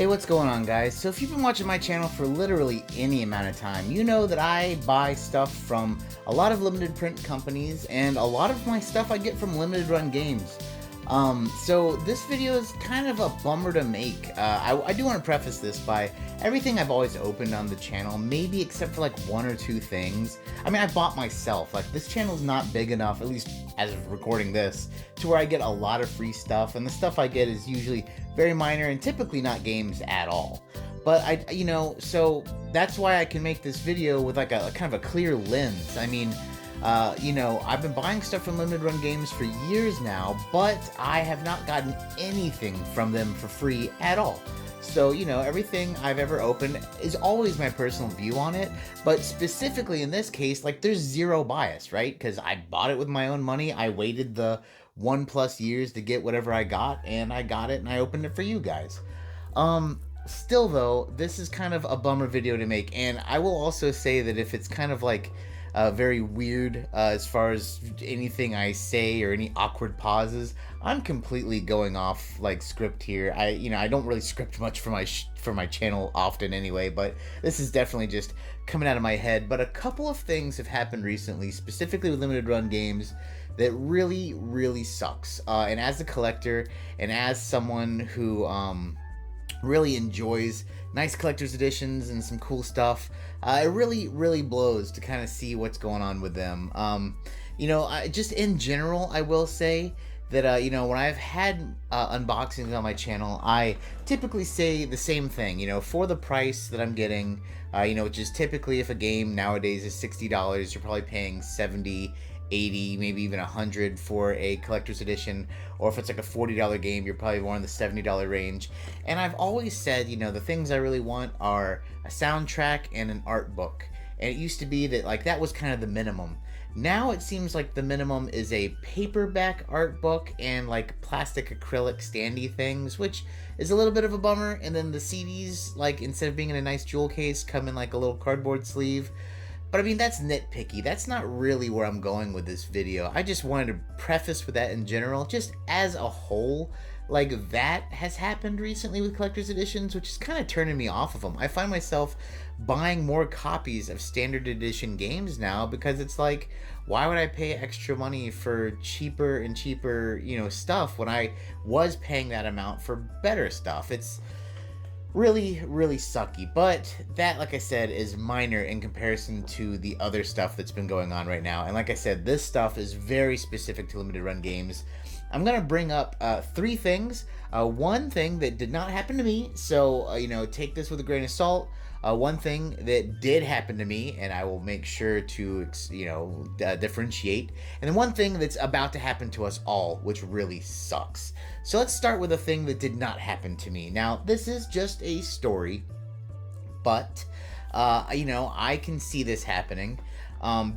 Hey, what's going on, guys? So if you've been watching my channel for literally any amount of time, you know that I buy stuff from a lot of limited print companies, and a lot of my stuff I get from limited run games. So this video is kind of a bummer to make. I do want to preface this by everything I've always opened on the channel, maybe except for like one or two things. I mean, I bought myself. Like, this channel's not big enough, at least as of recording this, to where I get a lot of free stuff, and the stuff I get is usually very minor and typically not games at all. But so that's why I can make this video with like a kind of a clear lens. I mean, I've been buying stuff from limited run games for years now, but I have not gotten anything from them for free at all. So, everything I've ever opened is always my personal view on it, but specifically in this case, like, there's zero bias, right? Because I bought it with my own money. I waited the 1+ years to get whatever I got, and I got it, and I opened it for you guys. Still though, this is kind of a bummer video to make, and I will also say that if it's kind of like very weird as far as anything I say or any awkward pauses, I'm completely going off like script here. I don't really script much for my channel often anyway, but this is definitely just coming out of my head. But a couple of things have happened recently, specifically with limited run games, that really sucks. And as a collector and as someone who really enjoys nice collector's editions and some cool stuff, it really blows to kind of see what's going on with them. Just in general, I will say that when I've had unboxings on my channel, I typically say the same thing. For the price that I'm getting, which is typically, if a game nowadays is $60, you're probably paying 70, 80, maybe even 100 for a collector's edition. Or if it's like a $40 game, you're probably more in the $70 range. And I've always said, the things I really want are a soundtrack and an art book. And it used to be that like that was kind of the minimum. Now it seems like the minimum is a paperback art book and like plastic acrylic standy things, which is a little bit of a bummer. And then the CDs, like, instead of being in a nice jewel case, come in like a little cardboard sleeve. But I mean, that's nitpicky. That's not really where I'm going with this video. I just wanted to preface with that in general, just as a whole. Like, that has happened recently with collector's editions, which is kind of turning me off of them. I find myself buying more copies of standard edition games now because it's like, why would I pay extra money for cheaper and cheaper, stuff when I was paying that amount for better stuff? It's really sucky, but that, like I said, is minor in comparison to the other stuff that's been going on right now. And like I said, this stuff is very specific to limited run games. I'm gonna bring up three things. One thing that did not happen to me, so take this with a grain of salt. One thing that did happen to me, and I will make sure to differentiate, and then one thing that's about to happen to us all, which really sucks. So let's start with a thing that did not happen to me. Now, this is just a story, but I can see this happening.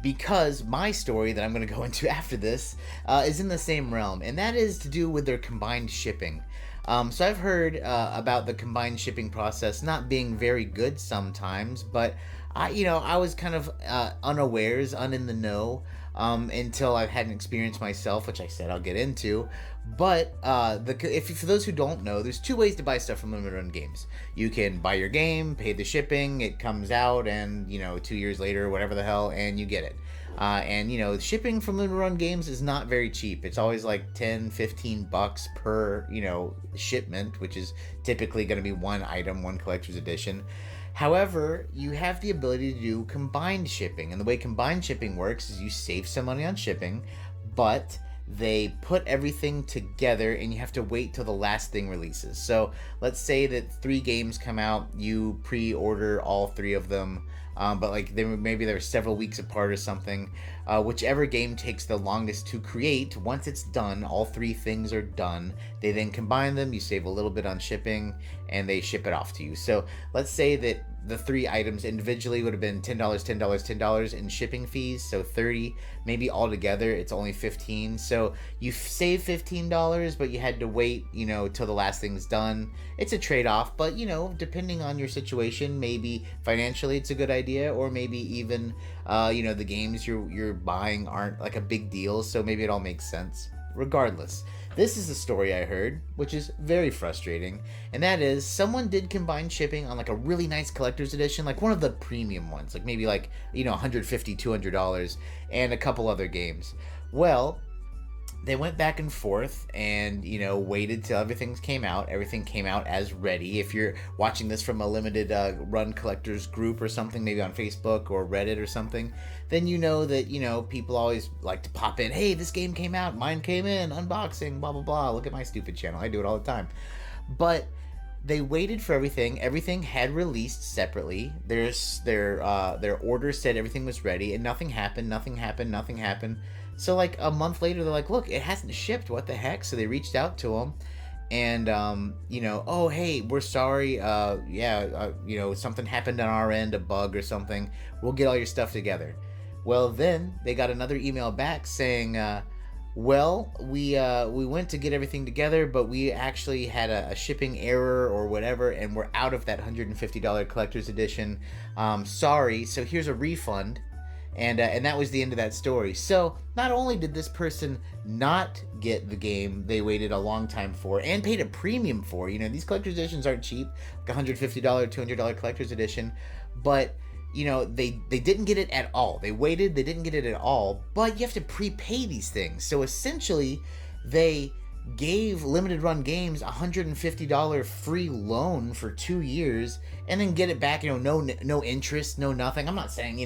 Because my story that I'm going to go into after this is in the same realm, and that is to do with their combined shipping. So I've heard about the combined shipping process not being very good sometimes, but I was kind of unawares, in the know, until I've had an experience myself, which I said I'll get into. But for those who don't know, there's two ways to buy stuff from limited run games. You can buy your game, pay the shipping, it comes out, and 2 years later, whatever the hell, and you get it. And shipping from limited run games is not very cheap. It's always like $10-15 per shipment, which is typically going to be one item, one collector's edition. However, you have the ability to do combined shipping, and the way combined shipping works is you save some money on shipping, but they put everything together and you have to wait till the last thing releases. So let's say that 3 games come out, you pre-order all 3 of them, but like maybe they're several weeks apart or something. Whichever game takes the longest to create, once it's done, all 3 things are done, they then combine them, you save a little bit on shipping, and they ship it off to you. So let's say that the 3 items individually would have been $10, $10, $10 in shipping fees, so 30. Maybe altogether it's only 15. So you save $15, but you had to wait, till the last thing's done. It's a trade-off, but depending on your situation, maybe financially it's a good idea, or maybe even the games you're buying aren't like a big deal, so maybe it all makes sense. Regardless, this is the story I heard, which is very frustrating, and that is someone did combine shipping on like a really nice collector's edition, like one of the premium ones, like maybe like, $150, $200, and a couple other games. Well, they went back and forth and, waited till everything came out. Everything came out as ready. If you're watching this from a limited run collectors group or something, maybe on Facebook or Reddit or something, then you know that, people always like to pop in, hey, this game came out, mine came in, unboxing, blah, blah, blah. Look at my stupid channel. I do it all the time. But they waited for everything. Everything had released separately. Their order said everything was ready, and nothing happened. So like a month later, they're like, look, it hasn't shipped. What the heck? So they reached out to them and, oh, hey, we're sorry. Something happened on our end, a bug or something. We'll get all your stuff together. Well, then they got another email back saying, we went to get everything together, but we actually had a shipping error or whatever, and we're out of that $150 collector's edition. Sorry. So here's a refund. And that was the end of that story. So not only did this person not get the game they waited a long time for and paid a premium for, these collector's editions aren't cheap, like $150, $200 collector's edition, but they didn't get it at all. They waited, they didn't get it at all, but you have to prepay these things. So essentially, they gave Limited Run Games a $150 free loan for 2 years and then get it back, no interest, no nothing. I'm not saying,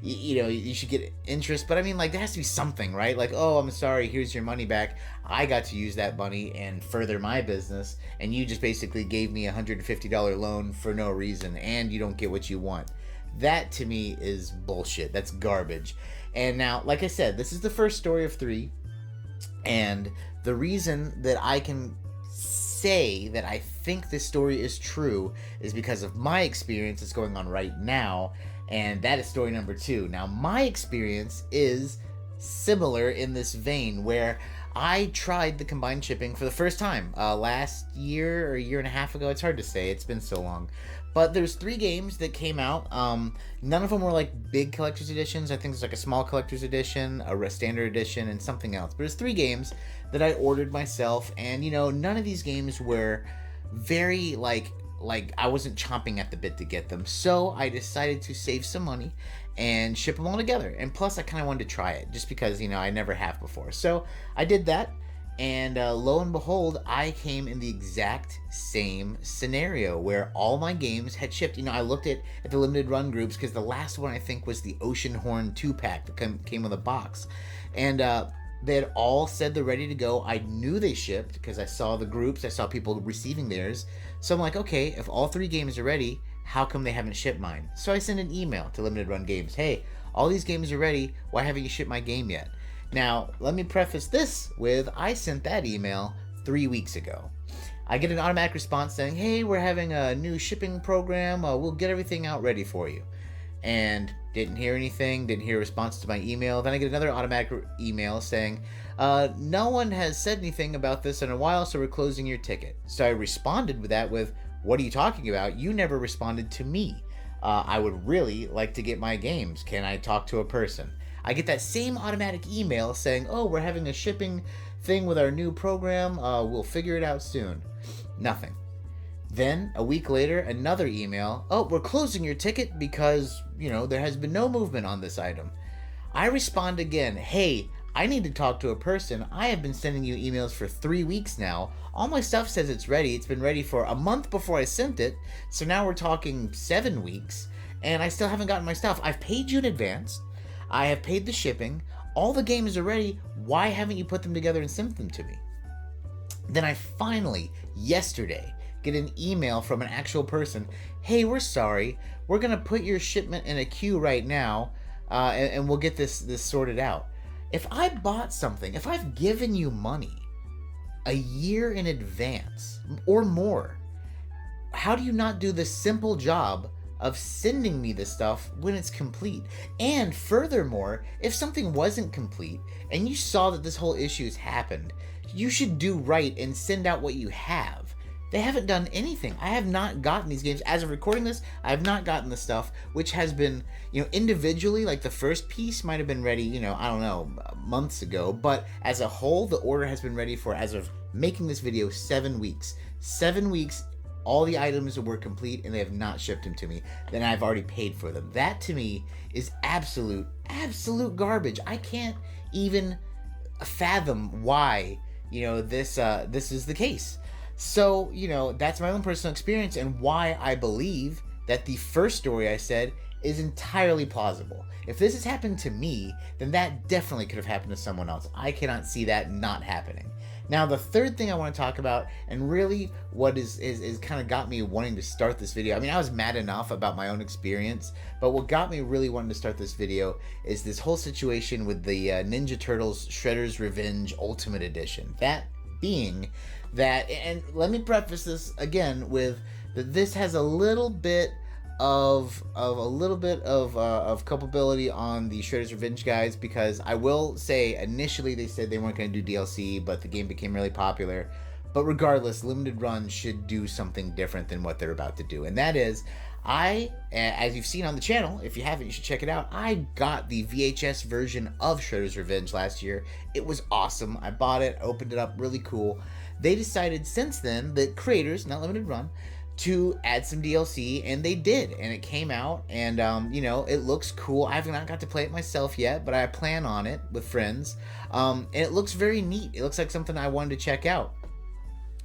you should get interest, but I mean, like, there has to be something, right? Like, oh, I'm sorry, here's your money back. I got to use that money and further my business, and you just basically gave me a $150 loan for no reason, and you don't get what you want. That, to me, is bullshit. That's garbage. And now, like I said, this is the first story of 3, and the reason that I can say that I think this story is true is because of my experience that's going on right now, and that is story number 2. Now, my experience is similar in this vein, where I tried the combined shipping for the first time last year or a year and a half ago. It's hard to say. It's been so long. But there's 3 games that came out. None of them were like big collector's editions. I think there's like a small collector's edition, a standard edition, and something else. But there's 3 games that I ordered myself, and none of these games were very like I wasn't chomping at the bit to get them. So I decided to save some money and ship them all together. And plus, I kind of wanted to try it just because, I never have before. So I did that. And lo and behold, I came in the exact same scenario where all my games had shipped. I looked at the limited run groups because the last one I think was the Oceanhorn 2-pack that came with a box. And they had all said they're ready to go. I knew they shipped because I saw the groups. I saw people receiving theirs. So I'm like, okay, if all 3 games are ready, how come they haven't shipped mine? So I sent an email to Limited Run Games. Hey, all these games are ready. Why haven't you shipped my game yet? Now, let me preface this with I sent that email 3 weeks ago. I get an automatic response saying, hey, we're having a new shipping program. We'll get everything out ready for you. And didn't hear anything, didn't hear a response to my email. Then I get another automatic email saying, no one has said anything about this in a while, so we're closing your ticket. So I responded with that with, what are you talking about? You never responded to me. I would really like to get my games. Can I talk to a person? I get that same automatic email saying, oh, we're having a shipping thing with our new program. We'll figure it out soon. Nothing. Then, a week later, another email. Oh, we're closing your ticket because, there has been no movement on this item. I respond again. Hey, I need to talk to a person. I have been sending you emails for 3 weeks now. All my stuff says it's ready. It's been ready for a month before I sent it. So now we're talking 7 weeks, and I still haven't gotten my stuff. I've paid you in advance. I have paid the shipping. All the games are ready. Why haven't you put them together and sent them to me? Then I finally, yesterday, get an email from an actual person. Hey, we're sorry. We're going to put your shipment in a queue right now, and we'll get this sorted out. If I bought something, if I've given you money a year in advance or more, how do you not do the simple job of sending me the stuff when it's complete? And furthermore, if something wasn't complete and you saw that this whole issue has happened, you should do right and send out what you have. they haven't done anything. I have not gotten these games. As of recording this, I have not gotten the stuff, which has been, individually, like the first piece might have been ready, I don't know, months ago, but as a whole, the order has been ready for, as of making this video, 7 weeks. 7 weeks, all the items were complete, and they have not shipped them to me. Then I've already paid for them. That, to me, is absolute garbage. I can't even fathom why, this is the case. So, that's my own personal experience and why I believe that the first story I said is entirely plausible. If this has happened to me, then that definitely could have happened to someone else. I cannot see that not happening. Now, the third thing I want to talk about, and really what is kind of got me wanting to start this video, I mean, I was mad enough about my own experience, but what got me really wanting to start this video is this whole situation with the Ninja Turtles Shredder's Revenge Ultimate Edition. That being that, and let me preface this again with that this has a little bit of culpability on the Shredder's Revenge guys, because I will say initially they said they weren't going to do DLC, but the game became really popular. But regardless, Limited Run should do something different than what they're about to do, and that is, as you've seen on the channel, if you haven't, you should check it out. I got the VHS version of Shredder's Revenge last year. It was awesome. I bought it, opened it up, really cool. They decided since then, the creators, not Limited Run, to add some DLC, and they did, and it came out, and it looks cool. I have not got to play it myself yet, but I plan on it with friends, and it looks very neat. It looks like something I wanted to check out.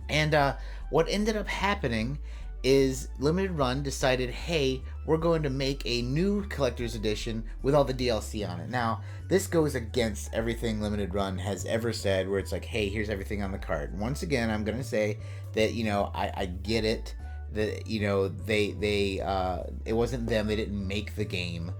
And what ended up happening is Limited Run decided, hey, we're going to make a new collector's edition with all the DLC on it. Now, this goes against everything Limited Run has ever said, where it's like, hey, here's everything on the card. Once again, I'm going to say that, I get it, that, it wasn't them, they didn't make the game,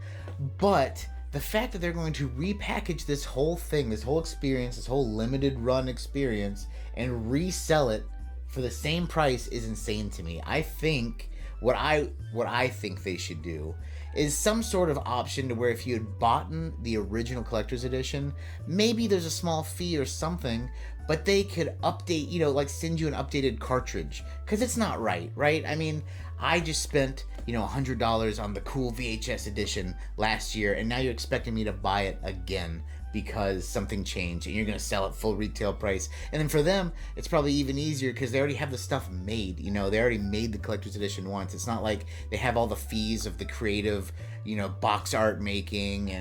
but the fact that they're going to repackage this whole thing, this whole experience, this whole Limited Run experience, and resell it for the same price is insane to me. I think what I think they should do is some sort of option to where if you had bought the original collector's edition, maybe there's a small fee or something, but they could update, like send you an updated cartridge, because it's not right? I mean, I just spent, $100 on the cool VHS edition last year, and now you're expecting me to buy it again because something changed, and you're going to sell it full retail price. And then for them, it's probably even easier because they already have the stuff made. They already made the collector's edition once. It's not like they have all the fees of the creative, box art making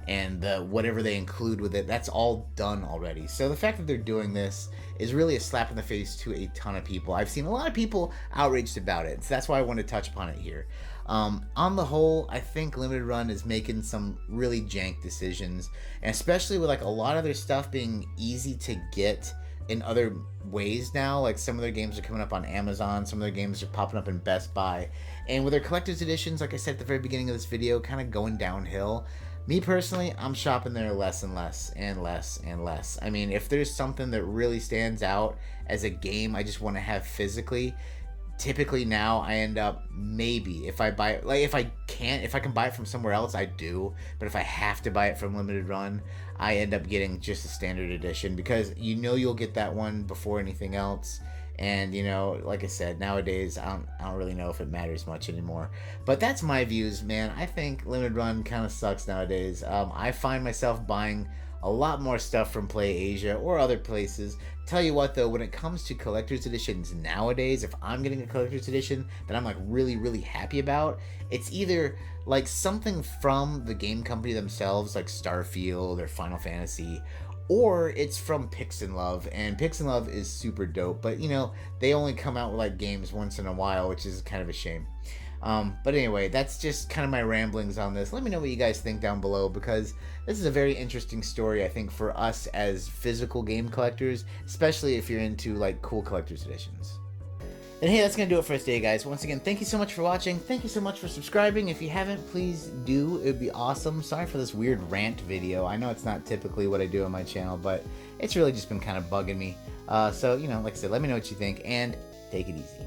and the whatever they include with it. That's all done already. So the fact that they're doing this is really a slap in the face to a ton of people. I've seen a lot of people outraged about it, so that's why I wanted to touch upon it here. On the whole, I think Limited Run is making some really jank decisions, and especially with like a lot of their stuff being easy to get in other ways now. Like some of their games are coming up on Amazon, some of their games are popping up in Best Buy, and with their collector's editions, like I said at the very beginning of this video, kind of going downhill. Me personally, I'm shopping there less and less and less and less. I mean, if there's something that really stands out as a game I just want to have physically, typically now I end up, maybe if I buy it, like if I can buy it from somewhere else, I do. But if I have to buy it from Limited Run, I end up getting just a standard edition, because you'll get that one before anything else. And like I said, nowadays I don't really know if it matters much anymore. But that's my views, man. I think Limited Run kind of sucks nowadays. I find myself buying a lot more stuff from PlayAsia or other places. Tell you what though, when it comes to collector's editions nowadays, if I'm getting a collector's edition that I'm like really, really happy about, it's either like something from the game company themselves, like Starfield or Final Fantasy, or it's from PixnLove, and PixnLove is super dope, but they only come out with like games once in a while, which is kind of a shame. But anyway, that's just kind of my ramblings on this. Let me know what you guys think down below, because this is a very interesting story, I think, for us as physical game collectors, especially if you're into like cool collector's editions. And hey, that's going to do it for us today, guys. Once again, thank you so much for watching. Thank you so much for subscribing. If you haven't, please do. It would be awesome. Sorry for this weird rant video. I know it's not typically what I do on my channel, but it's really just been kind of bugging me. So, like I said, let me know what you think, and take it easy.